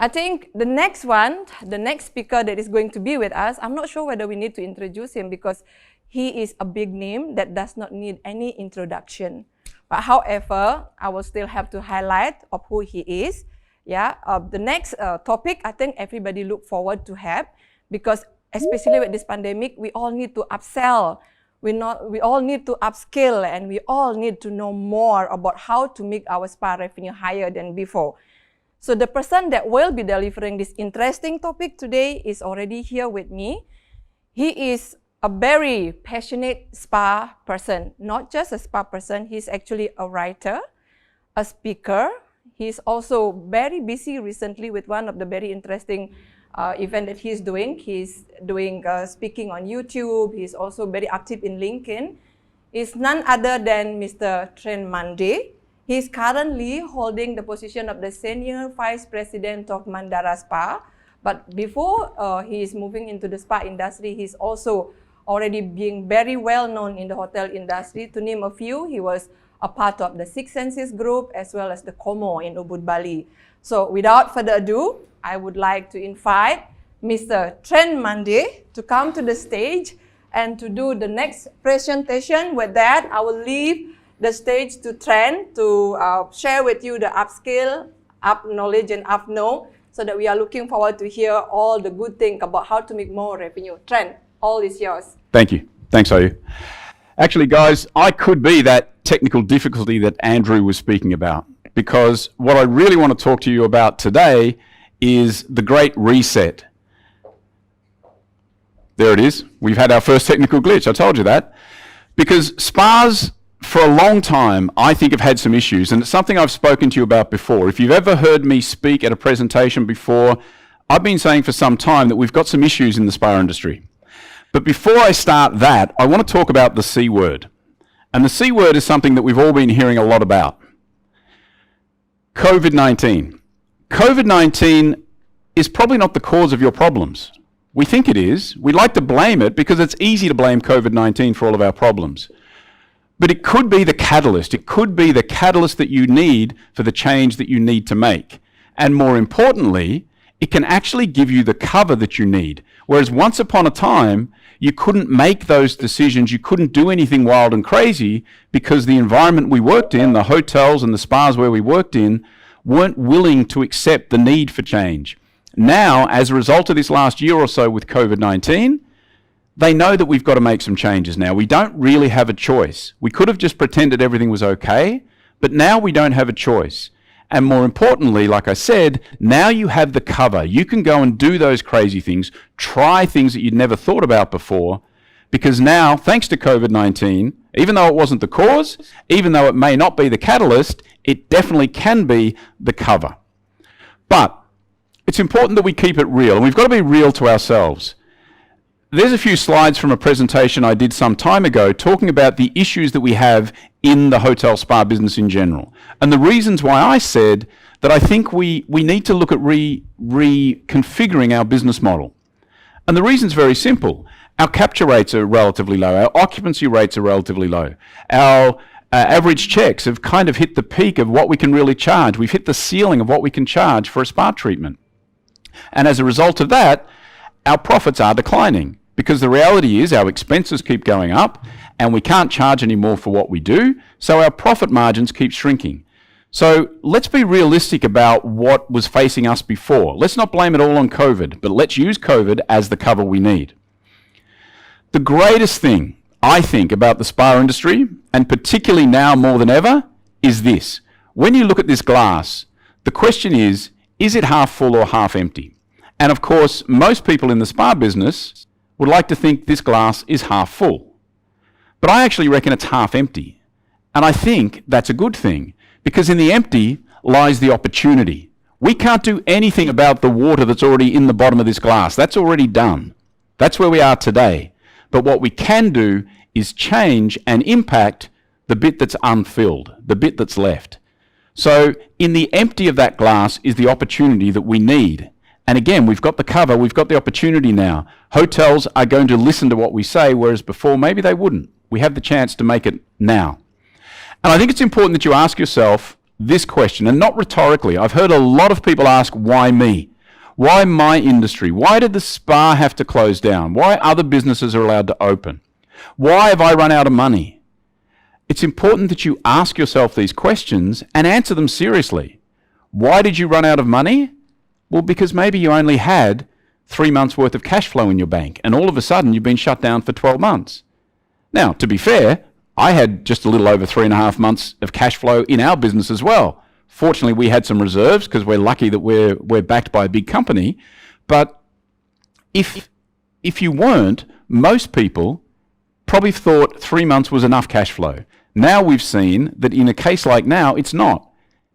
I think the next speaker that is going to be with us, I'm not sure whether we need to introduce him because he is a big name that does not need any introduction. But however, I will still have to highlight of who he is. Yeah, the next topic, I think everybody look forward to have, because especially with this pandemic, we all need to upsell. We all need to upskill, and we all need to know more about how to make our spa revenue higher than before. So the person that will be delivering this interesting topic today is already here with me. He is a very passionate spa person, not just a spa person. He's actually a writer, a speaker. He's also very busy recently with one of the very interesting event that he's doing. He's doing speaking on YouTube. He's also very active in LinkedIn. Is none other than Mr. Trent Mande. He's currently holding the position of the Senior Vice President of Mandarin Spa. But before he is moving into the spa industry, he's also already being very well known in the hotel industry. To name a few, he was a part of the Six Senses group as well as the Como in Ubud, Bali. So without further ado, I would like to invite Mr. Trent Mande to come to the stage and to do the next presentation. With that, I will leave the stage to Trent to share with you the upskill, up knowledge and up know, so that we are looking forward to hear all the good things about how to make more revenue. Trent, all is yours. Thank you. Thanks, Ayu. Actually, guys, I could be that technical difficulty that Andrew was speaking about, because what I really want to talk to you about today is the Great Reset. There it is. We've had our first technical glitch. I told you that. Because spas, for a long time, I think have had some issues, and it's something I've spoken to you about before. If you've ever heard me speak at a presentation before, I've been saying for some time that we've got some issues in the spa industry. But before I start that, I want to talk about the C word. And the C word is something that we've all been hearing a lot about. COVID-19. COVID-19 is probably not the cause of your problems. We think it is. We like to blame it because it's easy to blame COVID-19 for all of our problems. But it could be the catalyst. It could be the catalyst that you need for the change that you need to make. And more importantly, it can actually give you the cover that you need. Whereas once upon a time, you couldn't make those decisions, you couldn't do anything wild and crazy because the environment we worked in, the hotels and the spas where we worked in, weren't willing to accept the need for change. Now, as a result of this last year or so with COVID-19, they know that we've got to make some changes now. We don't really have a choice. We could have just pretended everything was okay, but now we don't have a choice. And more importantly, like I said, now you have the cover. You can go and do those crazy things, try things that you'd never thought about before, because now, thanks to COVID-19, even though it wasn't the cause, even though it may not be the catalyst, it definitely can be the cover. But it's important that we keep it real, and we've got to be real to ourselves. There's a few slides from a presentation I did some time ago talking about the issues that we have in the hotel spa business in general. And the reasons why I said that I think we need to look at reconfiguring our business model. And the reason's very simple. Our capture rates are relatively low. Our occupancy rates are relatively low. Our average checks have kind of hit the peak of what we can really charge. We've hit the ceiling of what we can charge for a spa treatment. And as a result of that, our profits are declining. Because the reality is our expenses keep going up and we can't charge any more for what we do, so our profit margins keep shrinking. So let's be realistic about what was facing us before. Let's not blame it all on COVID, but let's use COVID as the cover we need. The greatest thing, I think, about the spa industry, and particularly now more than ever, is this. When you look at this glass, the question is it half full or half empty? And of course, most people in the spa business would like to think this glass is half full. But I actually reckon it's half empty. And I think that's a good thing, because in the empty lies the opportunity. We can't do anything about the water that's already in the bottom of this glass. That's already done. That's where we are today. But what we can do is change and impact the bit that's unfilled, the bit that's left. So in the empty of that glass is the opportunity that we need. And again, we've got the cover, we've got the opportunity now. Hotels are going to listen to what we say, whereas before maybe they wouldn't. We have the chance to make it now. And I think it's important that you ask yourself this question, and not rhetorically. I've heard a lot of people ask, why me? Why my industry? Why did the spa have to close down? Why other businesses are allowed to open? Why have I run out of money? It's important that you ask yourself these questions and answer them seriously. Why did you run out of money? Well, because maybe you only had 3 months worth of cash flow in your bank and all of a sudden you've been shut down for 12 months. Now, to be fair, I had just a little over 3.5 months of cash flow in our business as well. Fortunately, we had some reserves because we're lucky that we're backed by a big company. But if you weren't, most people probably thought 3 months was enough cash flow. Now we've seen that in a case like now, it's not.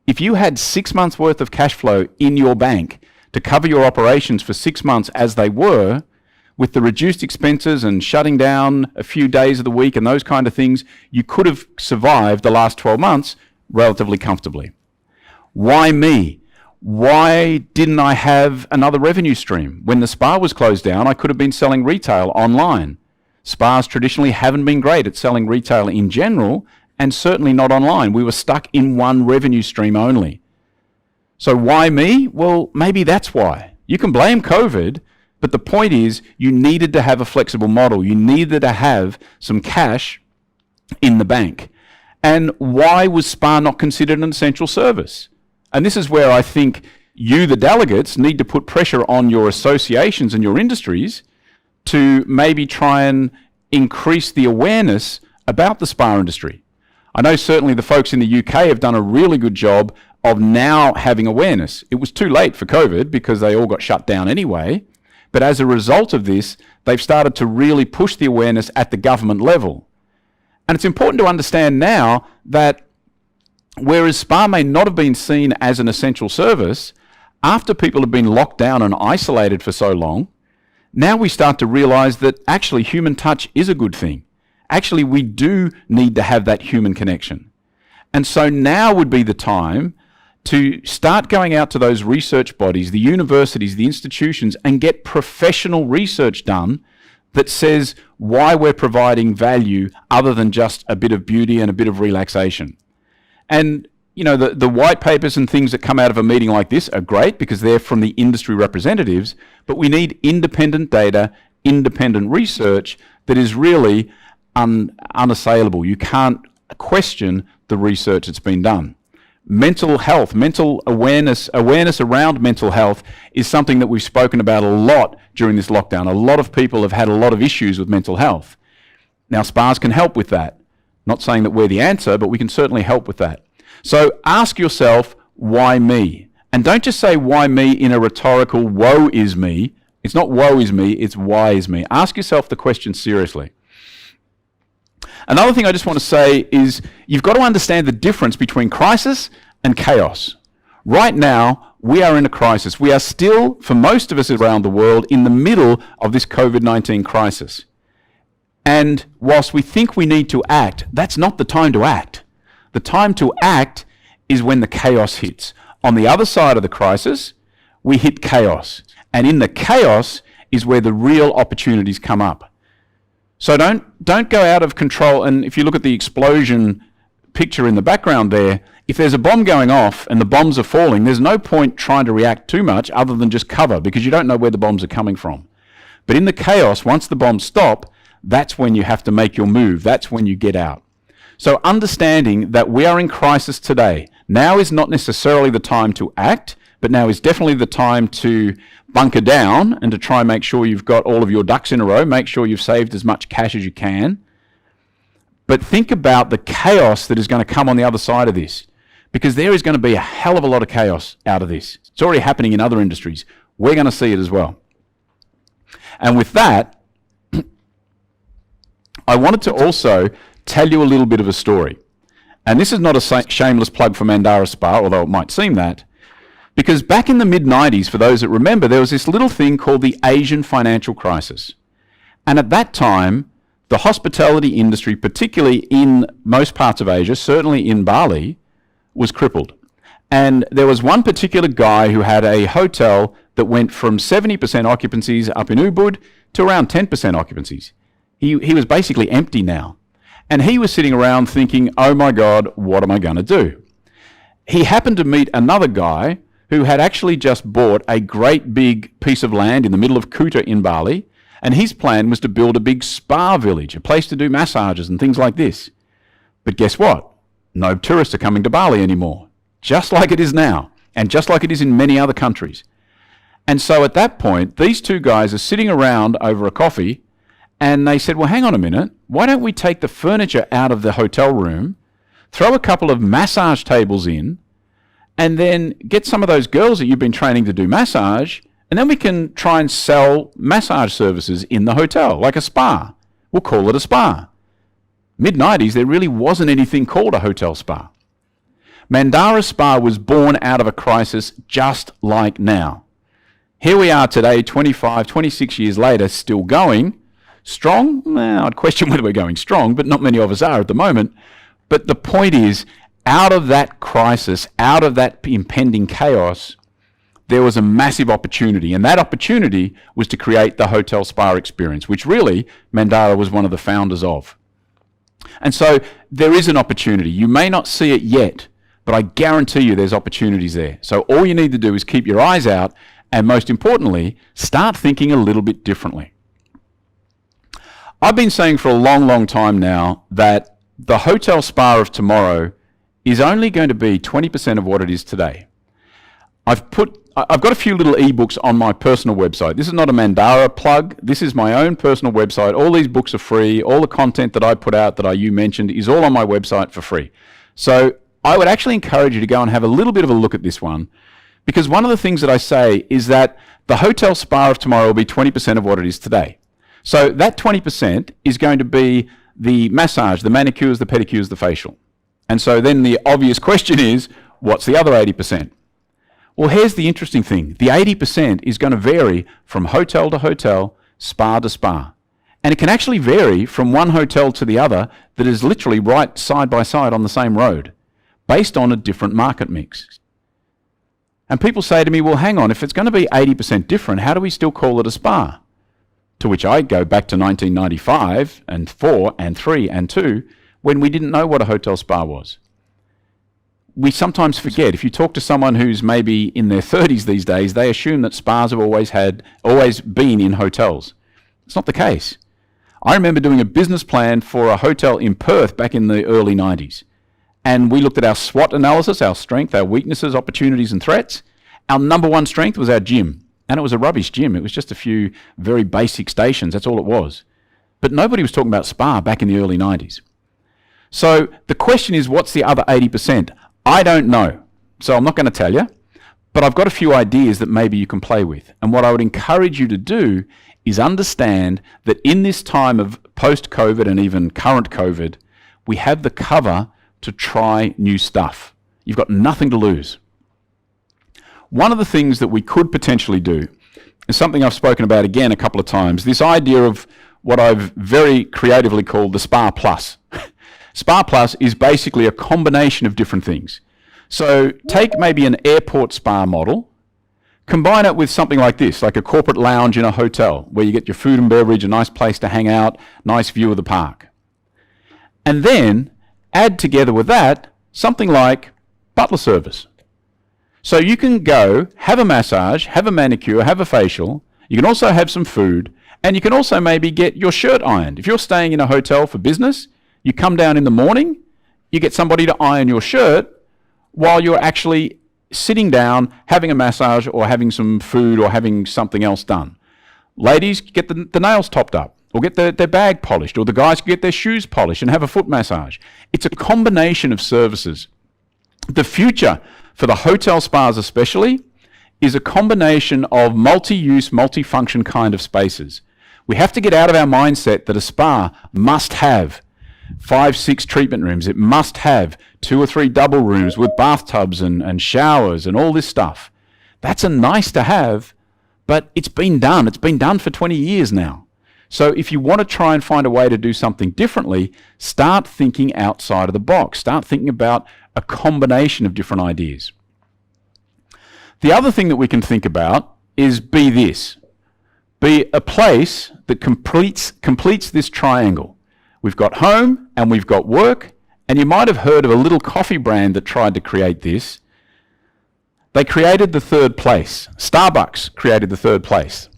If you had 6 months worth of cash flow in your bank to cover your operations for 6 months as they were, with the reduced expenses and shutting down a few days of the week and those kind of things, you could have survived the last 12 months relatively comfortably. Why me? Why didn't I have another revenue stream? When the spa was closed down, I could have been selling retail online. Spas traditionally haven't been great at selling retail in general, and certainly not online. We were stuck in one revenue stream only. So why me? Well, maybe that's why. You can blame COVID, but the point is you needed to have a flexible model. You needed to have some cash in the bank. And why was spa not considered an essential service? And this is where I think you, the delegates, need to put pressure on your associations and your industries to maybe try and increase the awareness about the spa industry. I know certainly the folks in the UK have done a really good job of now having awareness. It was too late for COVID because they all got shut down anyway. But as a result of this, they've started to really push the awareness at the government level. And it's important to understand now that whereas spa may not have been seen as an essential service, after people have been locked down and isolated for so long, now we start to realize that actually human touch is a good thing. Actually, we do need to have that human connection. And so now would be the time to start going out to those research bodies, the universities, the institutions, and get professional research done that says why we're providing value other than just a bit of beauty and a bit of relaxation. And you know, the white papers and things that come out of a meeting like this are great because they're from the industry representatives, but we need independent data, independent research that is really unassailable. You can't question the research that's been done. Mental health, mental awareness around mental health is something that we've spoken about a lot during this lockdown. A lot of people have had a lot of issues with mental health. Now, spas can help with that. Not saying that we're the answer, but we can certainly help with that. So ask yourself, why me? And don't just say why me in a rhetorical woe is me. It's not woe is me, it's why is me. Ask yourself the question seriously. Another thing I just want to say is you've got to understand the difference between crisis and chaos. Right now, we are in a crisis. We are still, for most of us around the world, in the middle of this COVID-19 crisis. And whilst we think we need to act, that's not the time to act. The time to act is when the chaos hits. On the other side of the crisis, we hit chaos. And in the chaos is where the real opportunities come up. So don't go out of control. And if you look at the explosion picture in the background there, if there's a bomb going off and the bombs are falling, there's no point trying to react too much other than just cover because you don't know where the bombs are coming from. But in the chaos, once the bombs stop, that's when you have to make your move. That's when you get out. So understanding that we are in crisis today, now is not necessarily the time to act, but now is definitely the time to bunker down and to try and make sure you've got all of your ducks in a row, make sure you've saved as much cash as you can. But think about the chaos that is going to come on the other side of this, because there is going to be a hell of a lot of chaos out of this. It's already happening in other industries. We're going to see it as well. And with that, I wanted to also tell you a little bit of a story. And this is not a shameless plug for Mandarin Spa, although it might seem that. Because back in the mid-90s, for those that remember, there was this little thing called the Asian financial crisis. And at that time, the hospitality industry, particularly in most parts of Asia, certainly in Bali, was crippled. And there was one particular guy who had a hotel that went from 70% occupancies up in Ubud to around 10% occupancies. He was basically empty now. And he was sitting around thinking, oh my God, what am I going to do? He happened to meet another guy who had actually just bought a great big piece of land in the middle of Kuta in Bali, and his plan was to build a big spa village, a place to do massages and things like this. But guess what? No tourists are coming to Bali anymore, just like it is now, and just like it is in many other countries. And so at that point, these two guys are sitting around over a coffee, and they said, well, hang on a minute, why don't we take the furniture out of the hotel room, throw a couple of massage tables in, and then get some of those girls that you've been training to do massage, and then we can try and sell massage services in the hotel, like a spa. We'll call it a spa. Mid-90s, there really wasn't anything called a hotel spa. Mandarin Spa was born out of a crisis just like now. Here we are today, 25, 26 years later, still going. Strong? Well, I'd question whether we're going strong, but not many of us are at the moment. But the point is, out of that crisis, out of that impending chaos, there was a massive opportunity, and that opportunity was to create the hotel spa experience, which really Mandarin was one of the founders of. And so there is an opportunity. You may not see it yet, but I guarantee you there's opportunities there. So all you need to do is keep your eyes out, and most importantly, start thinking a little bit differently. I've been saying for a long, long time now that the hotel spa of tomorrow is only going to be 20% of what it is today. I've got a few little ebooks on my personal website. This is not a Mandara plug. This is my own personal website. All these books are free. All the content that I put out that you mentioned is all on my website for free. So I would actually encourage you to go and have a little bit of a look at this one, because one of the things that I say is that the hotel spa of tomorrow will be 20% of what it is today. So that 20% is going to be the massage, the manicures, the pedicures, the facial. And so then the obvious question is, what's the other 80%? Well, here's the interesting thing. The 80% is going to vary from hotel to hotel, spa to spa. And it can actually vary from one hotel to the other that is literally right side by side on the same road, based on a different market mix. And people say to me, well, hang on, if it's going to be 80% different, how do we still call it a spa? To which I go back to 1995 and 4 and 3 and 2, when we didn't know what a hotel spa was. We sometimes forget. If you talk to someone who's maybe in their 30s these days, they assume that spas have always been in hotels. It's not the case. I remember doing a business plan for a hotel in Perth back in the early 90s. And we looked at our SWOT analysis, our strength, our weaknesses, opportunities and threats. Our number one strength was our gym. And it was a rubbish gym. It was just a few very basic stations. That's all it was. But nobody was talking about spa back in the early 90s. So the question is, what's the other 80%? I don't know. So I'm not going to tell you. But I've got a few ideas that maybe you can play with. And what I would encourage you to do is understand that in this time of post-COVID and even current COVID, we have the cover to try new stuff. You've got nothing to lose. One of the things that we could potentially do is something I've spoken about again a couple of times, this idea of what I've very creatively called the Spa Plus. Spa Plus is basically a combination of different things. So take maybe an airport spa model, combine it with something like this, like a corporate lounge in a hotel where you get your food and beverage, a nice place to hang out, nice view of the park. And then add together with that something like butler service. So you can go, have a massage, have a manicure, have a facial. You can also have some food, and you can also maybe get your shirt ironed. If you're staying in a hotel for business, you come down in the morning, you get somebody to iron your shirt while you're actually sitting down, having a massage or having some food or having something else done. Ladies, get the nails topped up or get their bag polished, or the guys get their shoes polished and have a foot massage. It's a combination of services. The future for the hotel spas especially is a combination of multi-use, multi-function kind of spaces. We have to get out of our mindset that a spa must have 5, 6 treatment rooms. It must have 2 or 3 double rooms with bathtubs and showers and all this stuff. That's a nice to have, but it's been done. It's been done for 20 years now. So if you want to try and find a way to do something differently, start thinking outside of the box. Start thinking about a combination of different ideas. The other thing that we can think about is be this. Be a place that completes this triangle. We've got home and we've got work, and you might have heard of a little coffee brand that tried to create this. They created the third place. Starbucks created the third place.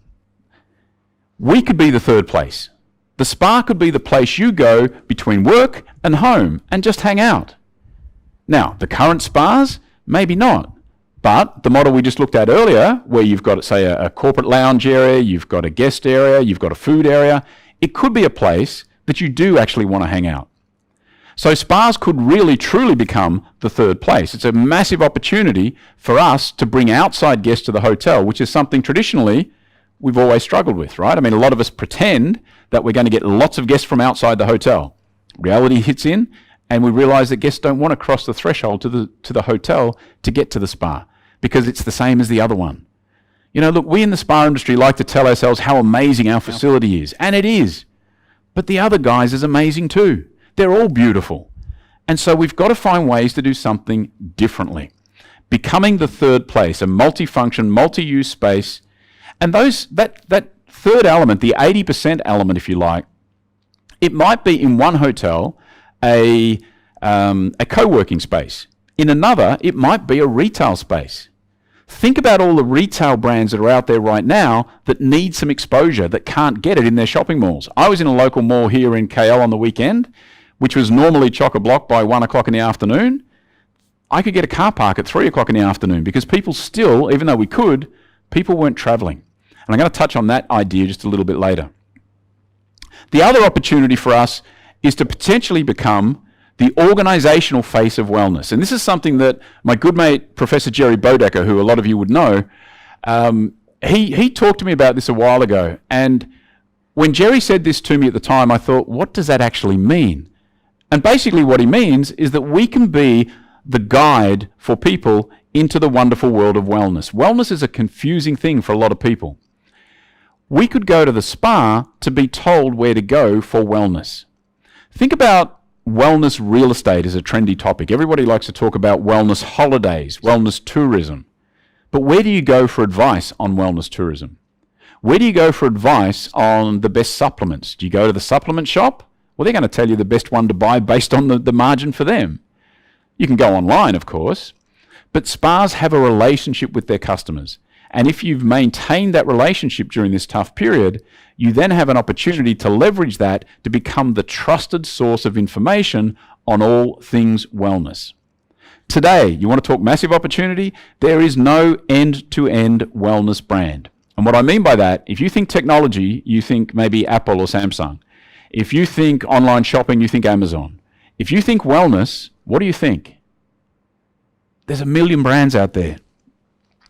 We could be the third place. The spa could be the place you go between work and home and just hang out. Now, the current spas, maybe not. But the model we just looked at earlier, where you've got, say, a corporate lounge area, you've got a guest area, you've got a food area, it could be a place that you do actually want to hang out. So spas could really, truly become the third place. It's a massive opportunity for us to bring outside guests to the hotel, which is something traditionally we've always struggled with, right? I mean, a lot of us pretend that we're going to get lots of guests from outside the hotel. Reality hits in, and we realize that guests don't want to cross the threshold to the hotel to get to the spa, because it's the same as the other one. You know, look, we in the spa industry like to tell ourselves how amazing our facility is, and it is. But the other guys is amazing too. They're all beautiful. And so we've got to find ways to do something differently. Becoming the third place, a multifunction, multi-use space. And that third element, the 80% element, if you like, it might be in one hotel a co-working space. In another, it might be a retail space. Think about all the retail brands that are out there right now that need some exposure, that can't get it in their shopping malls. I was in a local mall here in KL on the weekend, which was normally chock-a-block by 1 o'clock in the afternoon. I could get a car park at 3 o'clock in the afternoon because people still, even though we could, people weren't traveling. And I'm going to touch on that idea just a little bit later. The other opportunity for us is to potentially become the organisational face of wellness. And this is something that my good mate, Professor Jerry Bodecker, who a lot of you would know, he talked to me about this a while ago. And when Jerry said this to me at the time, I thought, what does that actually mean? And basically what he means is that we can be the guide for people into the wonderful world of wellness. Wellness is a confusing thing for a lot of people. We could go to the spa to be told where to go for wellness. Think about wellness real estate is a trendy topic. Everybody likes to talk about wellness holidays, wellness tourism. But where do you go for advice on wellness tourism? Where do you go for advice on the best supplements? Do you go to the supplement shop? Well, they're going to tell you the best one to buy based on the margin for them. You can go online, of course, but spas have a relationship with their customers. And if you've maintained that relationship during this tough period, you then have an opportunity to leverage that to become the trusted source of information on all things wellness. Today, you want to talk massive opportunity? There is no end-to-end wellness brand. And what I mean by that, if you think technology, you think maybe Apple or Samsung. If you think online shopping, you think Amazon. If you think wellness, what do you think? There's a million brands out there.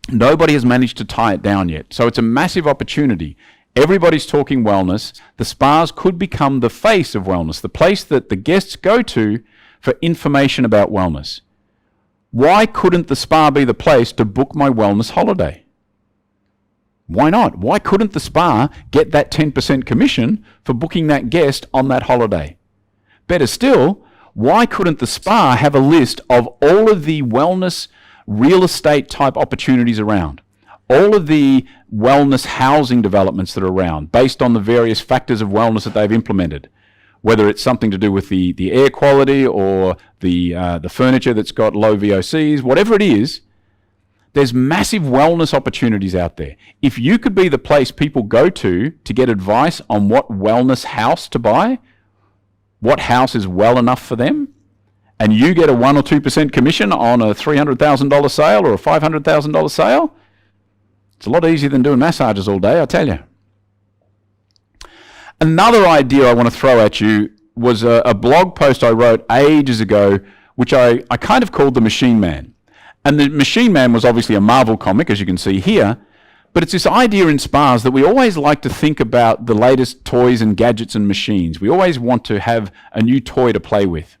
Nobody has managed to tie it down yet. So it's a massive opportunity. Everybody's talking wellness. The spas could become the face of wellness, the place that the guests go to for information about wellness. Why couldn't the spa be the place to book my wellness holiday? Why not? Why couldn't the spa get that 10% commission for booking that guest on that holiday? Better still, why couldn't the spa have a list of all of the wellness real estate type opportunities around, all of the wellness housing developments that are around based on the various factors of wellness that they've implemented, whether it's something to do with the air quality or the furniture that's got low VOCs, whatever it is, there's massive wellness opportunities out there. If you could be the place people go to get advice on what wellness house to buy, what house is well enough for them, and you get a 1 or 2% commission on a $300,000 sale or a $500,000 sale, it's a lot easier than doing massages all day, I tell you. Another idea I want to throw at you was a blog post I wrote ages ago, which I kind of called The Machine Man. And The Machine Man was obviously a Marvel comic, as you can see here, but it's this idea in spas that we always like to think about the latest toys and gadgets and machines. We always want to have a new toy to play with.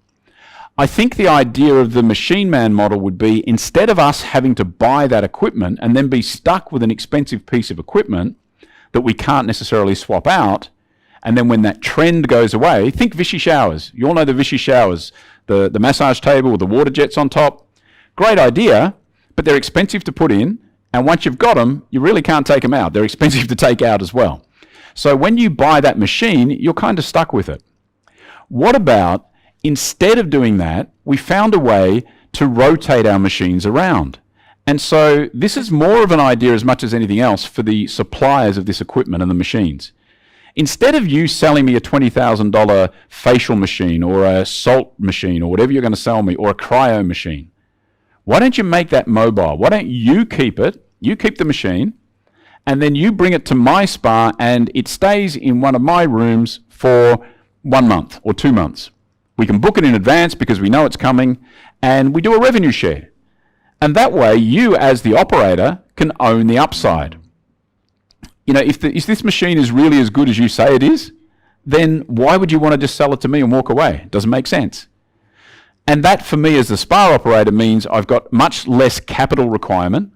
I think the idea of the Machine Man model would be, instead of us having to buy that equipment and then be stuck with an expensive piece of equipment that we can't necessarily swap out, and then when that trend goes away, think Vichy showers. You all know the Vichy showers, the massage table with the water jets on top. Great idea, but they're expensive to put in, and once you've got them, you really can't take them out. They're expensive to take out as well. So when you buy that machine, you're kind of stuck with it. What about, instead of doing that, we found a way to rotate our machines around? And so this is more of an idea as much as anything else for the suppliers of this equipment and the machines. Instead of you selling me a $20,000 facial machine or a salt machine or whatever you're going to sell me, or a cryo machine, why don't you make that mobile? Why don't you keep it, you keep the machine, and then you bring it to my spa and it stays in one of my rooms for 1 month or 2 months. We can book it in advance because we know it's coming, and we do a revenue share. And that way, you as the operator can own the upside. You know, if this machine is really as good as you say it is, then why would you want to just sell it to me and walk away? It doesn't make sense. And that, for me as the spa operator, means I've got much less capital requirement.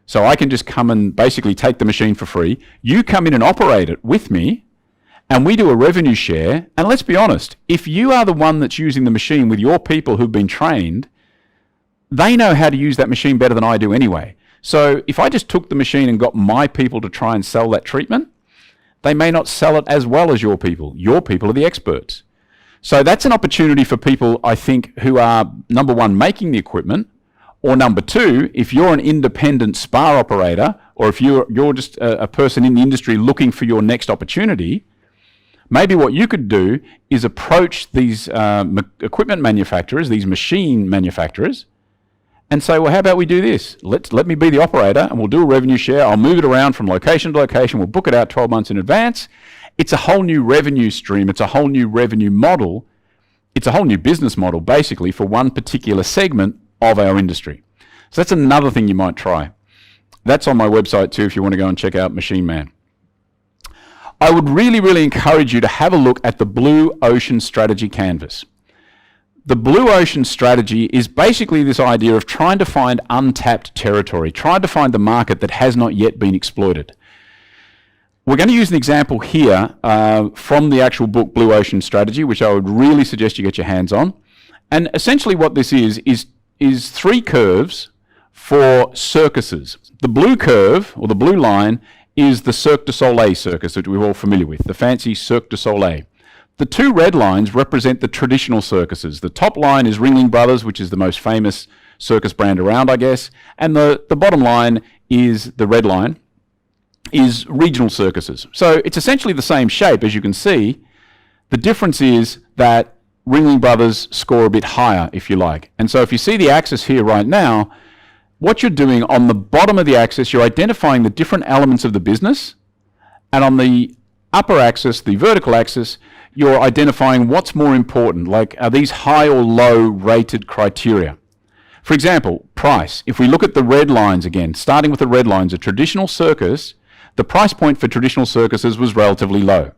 So I can just come and basically take the machine for free. You come in and operate it with me, and we do a revenue share. And let's be honest, if you are the one that's using the machine with your people who've been trained, they know how to use that machine better than I do anyway. So if I just took the machine and got my people to try and sell that treatment, they may not sell it as well as your people. Your people are the experts. So that's an opportunity for people, I think, who are, number one, making the equipment, or number two, if you're an independent spa operator, or if you're just a person in the industry looking for your next opportunity, maybe what you could do is approach these equipment manufacturers, these machine manufacturers, and say, well, how about we do this? Let me be the operator, and we'll do a revenue share. I'll move it around from location to location. We'll book it out 12 months in advance. It's a whole new revenue stream. It's a whole new revenue model. It's a whole new business model, basically, for one particular segment of our industry. So that's another thing you might try. That's on my website too, if you want to go and check out Machine Man. I would really, really encourage you to have a look at the Blue Ocean Strategy Canvas. The Blue Ocean Strategy is basically this idea of trying to find untapped territory, trying to find the market that has not yet been exploited. We're going to use an example here from the actual book Blue Ocean Strategy, which I would really suggest you get your hands on. And essentially what this is 3 curves for circuses. The blue curve, or the blue line, is the Cirque du Soleil circus that we're all familiar with, the fancy Cirque du Soleil. The 2 red lines represent the traditional circuses. The top line is Ringling Brothers, which is the most famous circus brand around, I guess. And the bottom line is, the red line, is regional circuses. So it's essentially the same shape, as you can see. The difference is that Ringling Brothers score a bit higher, if you like. And so if you see the axis here right now, what you're doing on the bottom of the axis, you're identifying the different elements of the business. And on the upper axis, the vertical axis, you're identifying what's more important, like are these high or low rated criteria. For example, price. If we look at the red lines again, starting with the red lines, a traditional circus, the price point for traditional circuses was relatively low.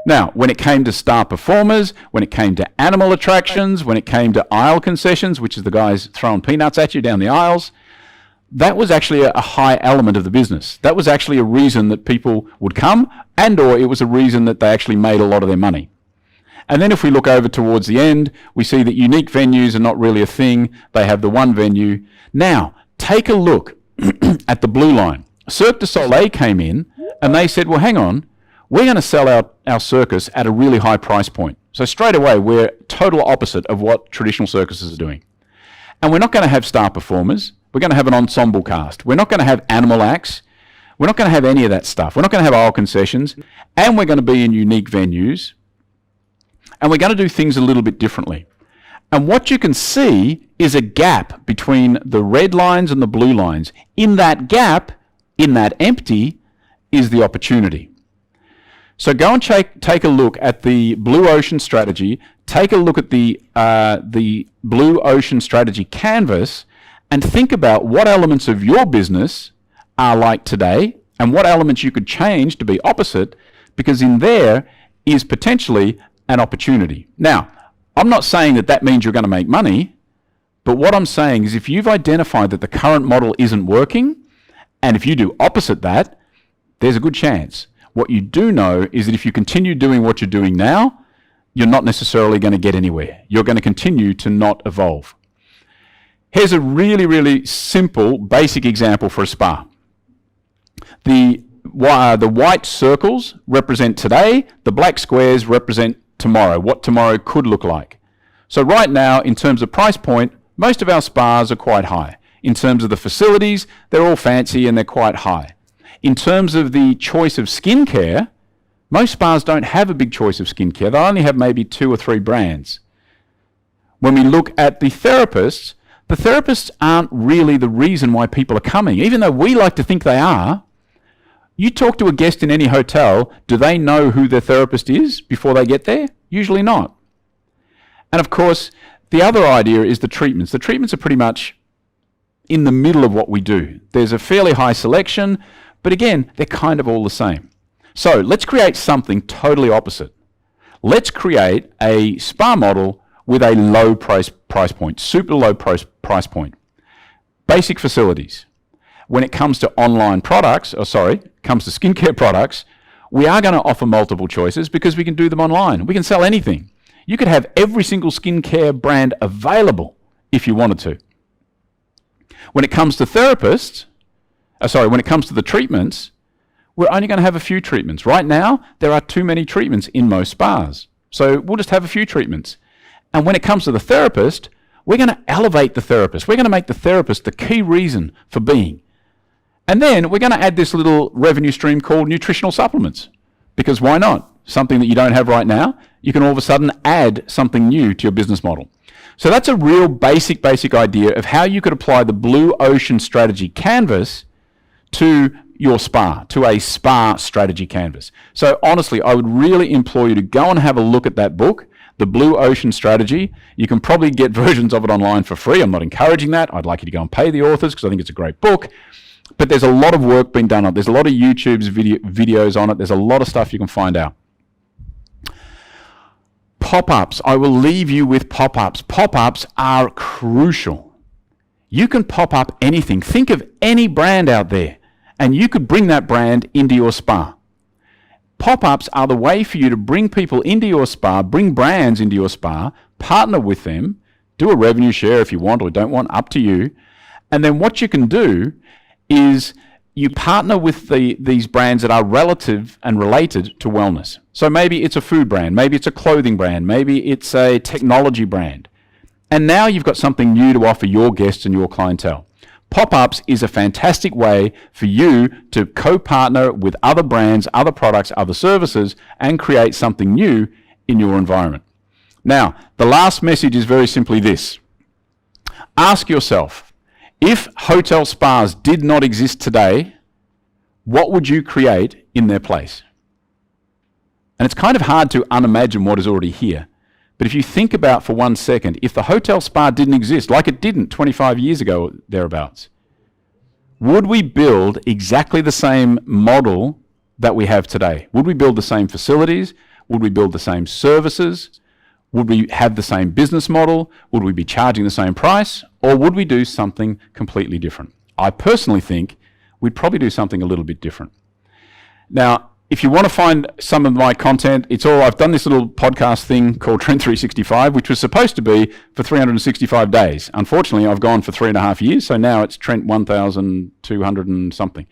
Now, when it came to star performers, when it came to animal attractions, when it came to aisle concessions, which is the guys throwing peanuts at you down the aisles, that was actually a high element of the business. That was actually a reason that people would come, and or it was a reason that they actually made a lot of their money. And then if we look over towards the end, we see that unique venues are not really a thing. They have the one venue. Now, take a look at the blue line. Cirque du Soleil came in, and they said, well, hang on, we're going to sell our circus at a really high price point. So straight away, we're total opposite of what traditional circuses are doing. And we're not going to have star performers. We're going to have an ensemble cast. We're not going to have animal acts. We're not going to have any of that stuff. We're not going to have aisle concessions. And we're going to be in unique venues. And we're going to do things a little bit differently. And what you can see is a gap between the red lines and the blue lines. In that gap, in that empty, is the opportunity. So go and take a look at the Blue Ocean Strategy, take a look at the Blue Ocean Strategy canvas, and think about what elements of your business are like today and what elements you could change to be opposite, because in there is potentially an opportunity. Now, I'm not saying that means you're going to make money, but what I'm saying is if you've identified that the current model isn't working, and if you do opposite that, there's a good chance. What you do know is that if you continue doing what you're doing now, you're not necessarily going to get anywhere. You're going to continue to not evolve. Here's a really, really simple, basic example for a spa. The white circles represent today, the black squares represent tomorrow, what tomorrow could look like. So right now, in terms of price point, most of our spas are quite high. In terms of the facilities, they're all fancy and they're quite high. In terms of the choice of skincare, most spas don't have a big choice of skincare. They only have maybe 2 or 3 brands. When we look at the therapists aren't really the reason why people are coming. Even though we like to think they are, you talk to a guest in any hotel, do they know who their therapist is before they get there? Usually not. And of course, the other idea is the treatments. The treatments are pretty much in the middle of what we do. There's a fairly high selection, but again, they're kind of all the same. So let's create something totally opposite. Let's create a spa model with a low price point, super low price point. Basic facilities. When it comes to online products, comes to skincare products, we are going to offer multiple choices because we can do them online. We can sell anything. You could have every single skincare brand available if you wanted to. When it comes to when it comes to the treatments, we're only going to have a few treatments. Right now, there are too many treatments in most spas. So we'll just have a few treatments. And when it comes to the therapist, we're going to elevate the therapist. We're going to make the therapist the key reason for being. And then we're going to add this little revenue stream called nutritional supplements. Because why not? Something that you don't have right now, you can all of a sudden add something new to your business model. So that's a real basic idea of how you could apply the blue ocean strategy canvas to your spa, to a spa strategy canvas. So honestly, I would really implore you to go and have a look at that book, The Blue Ocean Strategy. You can probably get versions of it online for free. I'm not encouraging that. I'd like you to go and pay the authors because I think it's a great book. But there's a lot of work being done on it. There's a lot of YouTube's videos on it. There's a lot of stuff you can find out. Pop-ups. I will leave you with pop-ups. Pop-ups are crucial. You can pop up anything. Think of any brand out there, and you could bring that brand into your spa. Pop-ups are the way for you to bring people into your spa, bring brands into your spa, partner with them, do a revenue share if you want or don't want, up to you. And then what you can do is you partner with these brands that are relative and related to wellness. So maybe it's a food brand, maybe it's a clothing brand, maybe it's a technology brand. And now you've got something new to offer your guests and your clientele. Pop-ups is a fantastic way for you to co-partner with other brands, other products, other services, and create something new in your environment. Now, the last message is very simply this. Ask yourself, if hotel spas did not exist today, what would you create in their place? And it's kind of hard to unimagine what is already here. But if you think about for 1 second, if the hotel spa didn't exist, like it didn't 25 years ago, or thereabouts, would we build exactly the same model that we have today? Would we build the same facilities? Would we build the same services? Would we have the same business model? Would we be charging the same price? Or would we do something completely different? I personally think we'd probably do something a little bit different. Now, if you want to find some of my content, I've done this little podcast thing called Trent 365, which was supposed to be for 365 days. Unfortunately, I've gone for 3.5 years, so now it's Trent 1,200 and something.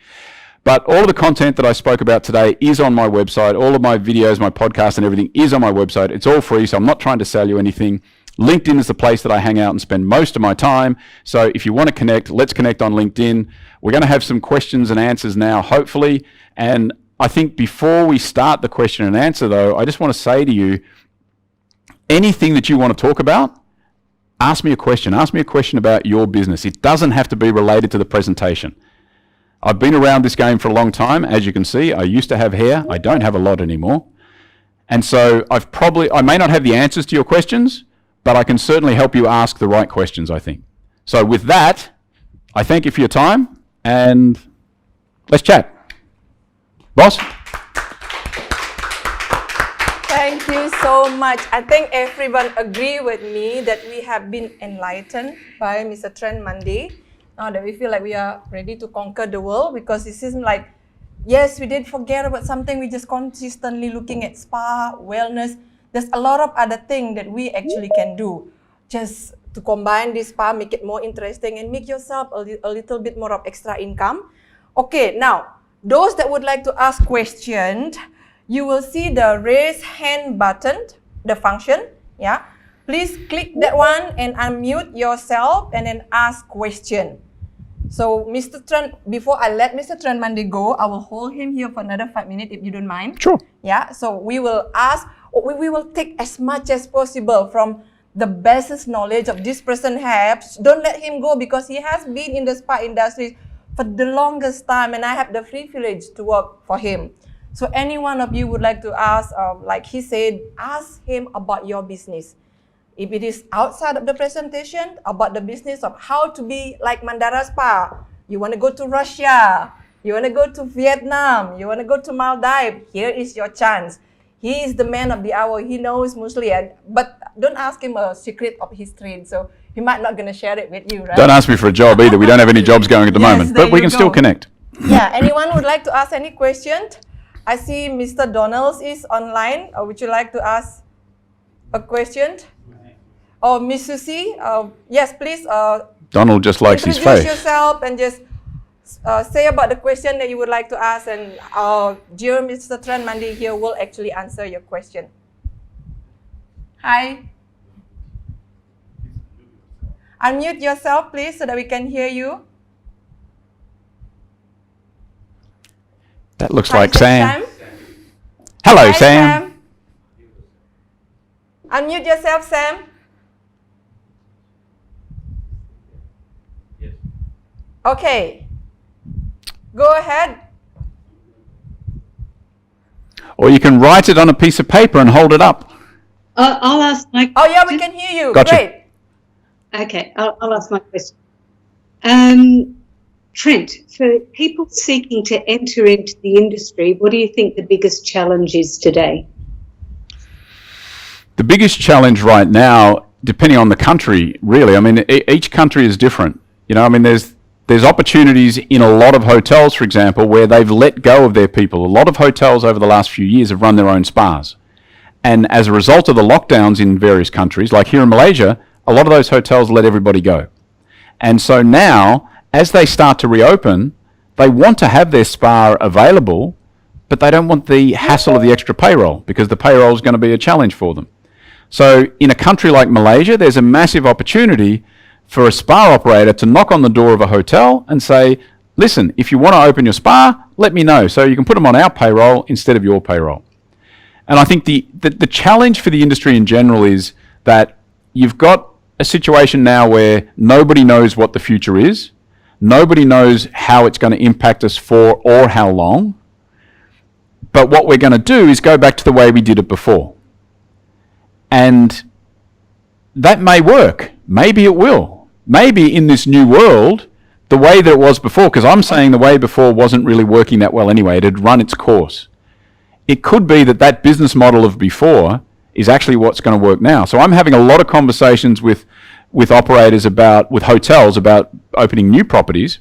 But all of the content that I spoke about today is on my website. All of my videos, my podcast and everything is on my website. It's all free, so I'm not trying to sell you anything. LinkedIn is the place that I hang out and spend most of my time. So if you want to connect, let's connect on LinkedIn. We're going to have some questions and answers now, hopefully. And I think before we start the question and answer, though, I just want to say to you, anything that you want to talk about, ask me a question. Ask me a question about your business. It doesn't have to be related to the presentation. I've been around this game for a long time. As you can see, I used to have hair. I don't have a lot anymore. And so I may not have the answers to your questions, but I can certainly help you ask the right questions, I think. So with that, I thank you for your time, and let's chat. Boss? Thank you so much. I think everyone agree with me that we have been enlightened by Mr. Trent Monday. Now that we feel like we are ready to conquer the world, because it seems like, yes, we did forget about something. We just consistently looking at spa, wellness. There's a lot of other things that we actually can do just to combine this spa, make it more interesting, and make yourself a little bit more of extra income. Okay, now, those that would like to ask questions, you will see the raise hand button, the function, yeah? Please click that one and unmute yourself and then ask question. So, Mr. Trent, before I let Mr. Trent Monday go, I will hold him here for another 5 minutes if you don't mind. Sure. Yeah, so we will take as much as possible from the best knowledge of this person has. Don't let him go because he has been in the spa industry for the longest time and I have the privilege to work for him. So any one of you would like to ask, like he said, ask him about your business. If it is outside of the presentation, about the business of how to be like Mandarin Spa, you want to go to Russia, you want to go to Vietnam, you want to go to Maldives, here is your chance. He is the man of the hour. He knows mostly, but don't ask him a secret of his trade. So he might not going to share it with you, right? Don't ask me for a job either. We don't have any jobs going at the moment, but we can still connect. Yeah, anyone would like to ask any question? I see Mr. Donalds is online. Would you like to ask a question? Oh, Miss Susie, yes, please. Donald just likes his face. Introduce yourself and just say about the question that you would like to ask, and dear Mr. Trent Mandi here will actually answer your question. Hi. Unmute yourself, please, so that we can hear you. That looks Hi, like Sam. Sam. Hello, Hi, Sam. Unmute yourself, Sam. Okay. Go ahead. Or you can write it on a piece of paper and hold it up. I'll ask my question. Oh, yeah, we can hear you. Gotcha. Great. Okay, I'll ask my question. Trent, for people seeking to enter into the industry, what do you think the biggest challenge is today? The biggest challenge right now, depending on the country, really, I mean, each country is different. You know, I mean, there's opportunities in a lot of hotels, for example, where they've let go of their people. A lot of hotels over the last few years have run their own spas. And as a result of the lockdowns in various countries, like here in Malaysia, a lot of those hotels let everybody go. And so now, as they start to reopen, they want to have their spa available, but they don't want the hassle of the extra payroll because the payroll is going to be a challenge for them. So in a country like Malaysia, there's a massive opportunity for a spa operator to knock on the door of a hotel and say, listen, if you want to open your spa, let me know. So you can put them on our payroll instead of your payroll. And I think the challenge for the industry in general is that you've got a situation now where nobody knows what the future is. Nobody knows how it's going to impact us for or how long. But what we're going to do is go back to the way we did it before. And that may work. Maybe it will. Maybe in this new world, the way that it was before, because I'm saying the way before wasn't really working that well anyway. It had run its course. It could be that that business model of before is actually what's going to work now. So I'm having a lot of conversations with operators with hotels about opening new properties.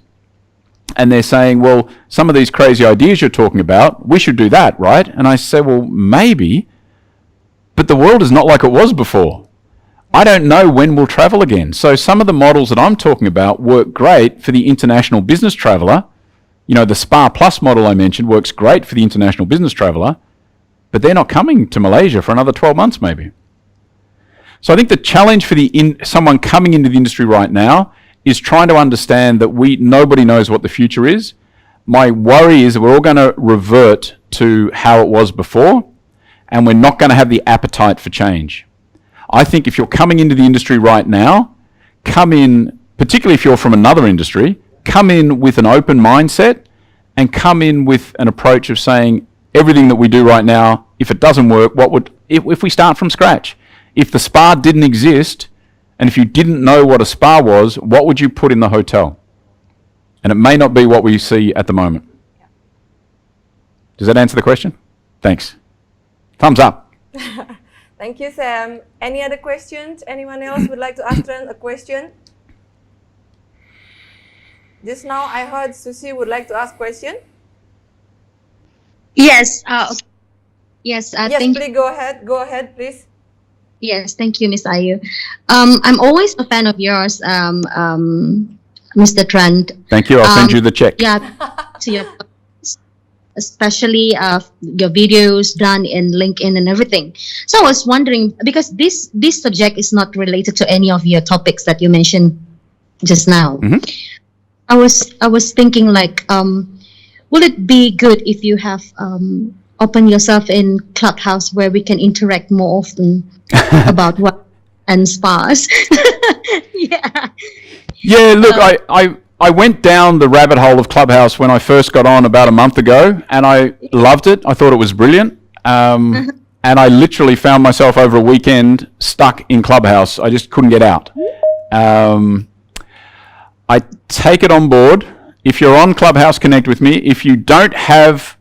And they're saying, well, some of these crazy ideas you're talking about, we should do that, right? And I say, well, maybe, but the world is not like it was before. I don't know when we'll travel again. So some of the models that I'm talking about work great for the international business traveler. You know, the Spa Plus model I mentioned works great for the international business traveler, but they're not coming to Malaysia for another 12 months maybe. So I think the challenge for someone coming into the industry right now is trying to understand that nobody knows what the future is. My worry is that we're all going to revert to how it was before, and we're not going to have the appetite for change. I think if you're coming into the industry right now, come in, particularly if you're from another industry, come in with an open mindset and come in with an approach of saying everything that we do right now, if it doesn't work, if we start from scratch? If the spa didn't exist, and if you didn't know what a spa was, what would you put in the hotel? And it may not be what we see at the moment. Does that answer the question? Thanks. Thumbs up. Thank you, Sam. Any other questions? Anyone else would like to ask Trent a question? Just now I heard Susie would like to ask a question. Yes. Yes, Thank please go ahead. Go ahead, please. Yes, thank you, Miss Ayu. I'm always a fan of yours, Mr. Trent. Thank you. I'll send you the check. Yeah, to your, especially your videos done in LinkedIn and everything. So I was wondering, because this subject is not related to any of your topics that you mentioned just now. Mm-hmm. I was thinking like, will it be good if you have open yourself in Clubhouse where we can interact more often about what and spas? Yeah. Yeah, look, I went down the rabbit hole of Clubhouse when I first got on about a month ago, and I loved it. I thought it was brilliant. And I literally found myself over a weekend stuck in Clubhouse. I just couldn't get out. I take it on board. If you're on Clubhouse, connect with me. If you don't have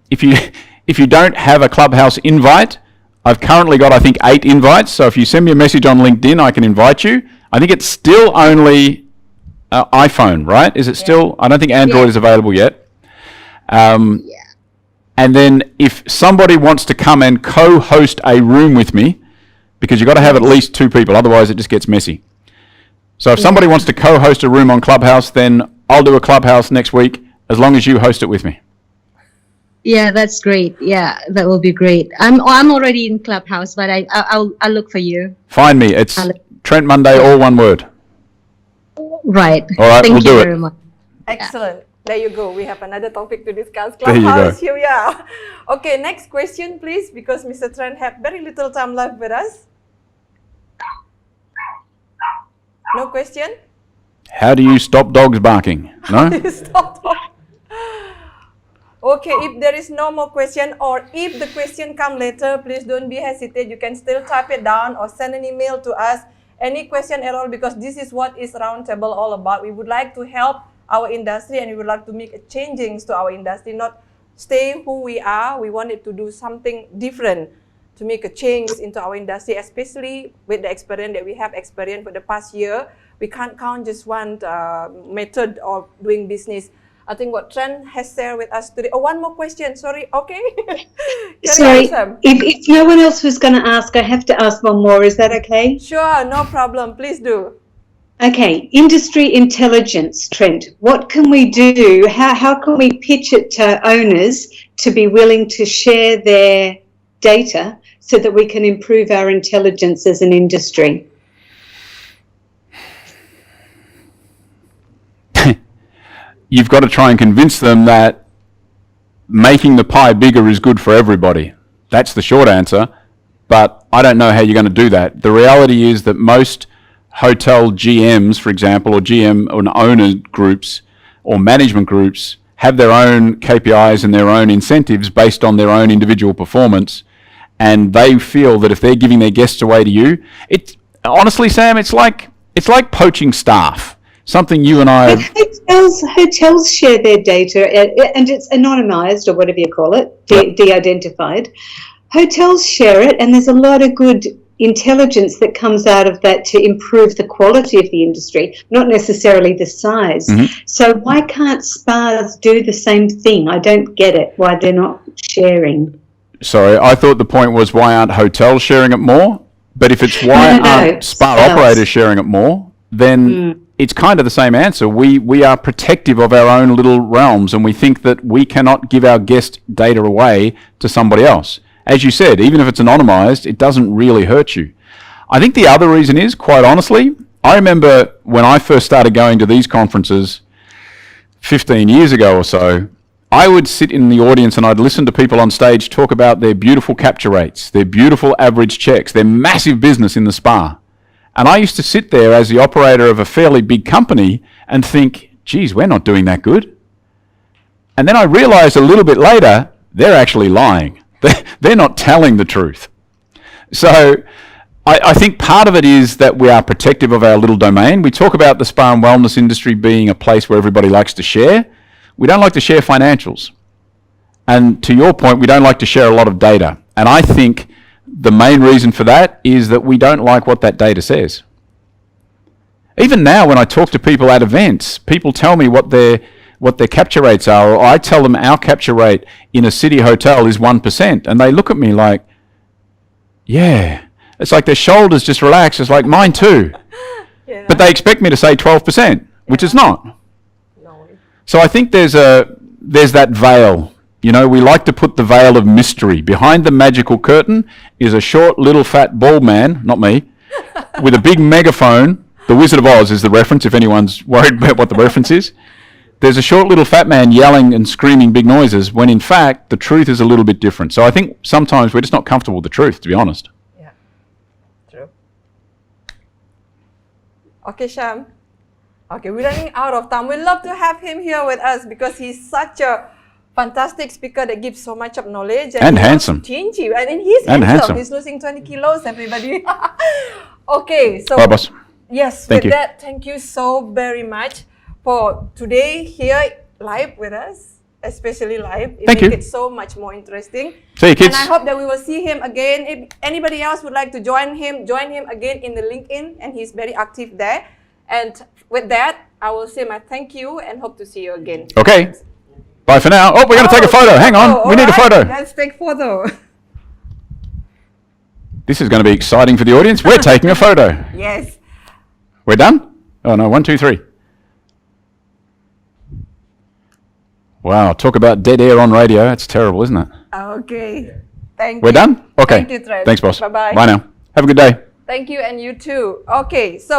if you don't have a Clubhouse invite, I've currently got, I think, 8 invites. So if you send me a message on LinkedIn, I can invite you. I think it's still only iPhone, right? Is it still? I don't think Android is available yet. And then if somebody wants to come and co-host a room with me, because you've got to have at least 2 people, otherwise it just gets messy. So if somebody wants to co-host a room on Clubhouse, then I'll do a Clubhouse next week, as long as you host it with me. Yeah, that's great. Yeah, that will be great. I'm already in Clubhouse, but I'll look for you. Find me. It's Trent Monday, all one word. Right. All right, Thank we'll you do it. very much. Excellent. There you go. We have another topic to discuss. There you go. Clubhouse, here we are. Okay, next question, please, because Mr. Trent had very little time left with us. No question? How do you stop dogs barking? No? Stop. Okay, if there is no more question, or if the question come later, please don't be hesitate. You can still type it down or send an email to us. Any question at all, because this is what is Roundtable all about. We would like to help our industry, and we would like to make changes to our industry, not stay who we are. We wanted to do something different to make a change into our industry, especially with the experience that we have experienced for the past year. We can't count just one method of doing business. I think what Trent has shared with us today. Oh, one more question. Sorry. Okay. Sorry, if no one else was going to ask, I have to ask one more. Is that okay? Sure, no problem. Please do. Okay, industry intelligence, Trent. What can we do? How can we pitch it to owners to be willing to share their data so that we can improve our intelligence as an industry? You've got to try and convince them that making the pie bigger is good for everybody. That's the short answer, but I don't know how you're going to do that. The reality is that most hotel GMs, for example, or GM or owner groups or management groups have their own KPIs and their own incentives based on their own individual performance, and they feel that if they're giving their guests away to you, honestly, Sam, it's like poaching staff. Something you and I... Hotels share their data, and it's anonymized, or whatever you call it, de-identified. Hotels share it, and there's a lot of good intelligence that comes out of that to improve the quality of the industry, not necessarily the size. So why can't spas do the same thing? I don't get it, why they're not sharing. Sorry, I thought the point was, why aren't hotels sharing it more? But if it's why aren't spa operators sharing it more, then it's kind of the same answer. We are protective of our own little realms, and we think that we cannot give our guest data away to somebody else. As you said, even if it's anonymized, it doesn't really hurt you. I think the other reason is, quite honestly, I remember when I first started going to these conferences 15 years ago or so, I would sit in the audience and I'd listen to people on stage talk about their beautiful capture rates, their beautiful average checks, their massive business in the spa. And I used to sit there as the operator of a fairly big company and think, geez, we're not doing that good. And then I realized a little bit later, they're actually lying. They're not telling the truth. So I think part of it is that we are protective of our little domain. We talk about the spa and wellness industry being a place where everybody likes to share. We don't like to share financials. And to your point, we don't like to share a lot of data. And I think the main reason for that is that we don't like what that data says. Even now, when I talk to people at events, people tell me what their capture rates are, or I tell them our capture rate in a city hotel is 1%, and they look at me like, yeah. It's like their shoulders just relax. It's like, mine too. Yeah. But they expect me to say 12%, which is not. No. So I think there's that veil. You know, we like to put the veil of mystery. Behind the magical curtain is a short, little, fat, bald man, not me, with a big megaphone The Wizard of Oz is the reference, if anyone's worried about what the reference is. There's a short little fat man yelling and screaming big noises when in fact the truth is a little bit different. So I think sometimes we're just not comfortable with the truth, to be honest. Yeah, true. Okay, Sham. Okay, we're running out of time. We'd love to have him here with us because he's such a fantastic speaker that gives so much of knowledge. And handsome. Change you. And he's handsome. He's losing 20 kilos, everybody. Okay, so... Bye, boss. Yes, Thank with you. that, thank you so very much for today here live with us, especially live. It Thank makes you. it so much more interesting. See you, kids. And I hope that we will see him again. If anybody else would like to join him again in the LinkedIn, and he's very active there. And with that, I will say my thank you and hope to see you again. Okay. Bye for now. Oh, we're going to take a photo. Hang on. We need a photo. Let's take photo. This is going to be exciting for the audience. We're taking a photo. Yes. We're done? Oh, no. 1, 2, 3. Wow. Talk about dead air on radio. That's terrible, isn't it? Okay. Thank you. We're done? Okay. Thank you, Trent. Thanks, boss. Bye-bye. Bye now. Have a good day. Thank you, and you too. Okay, so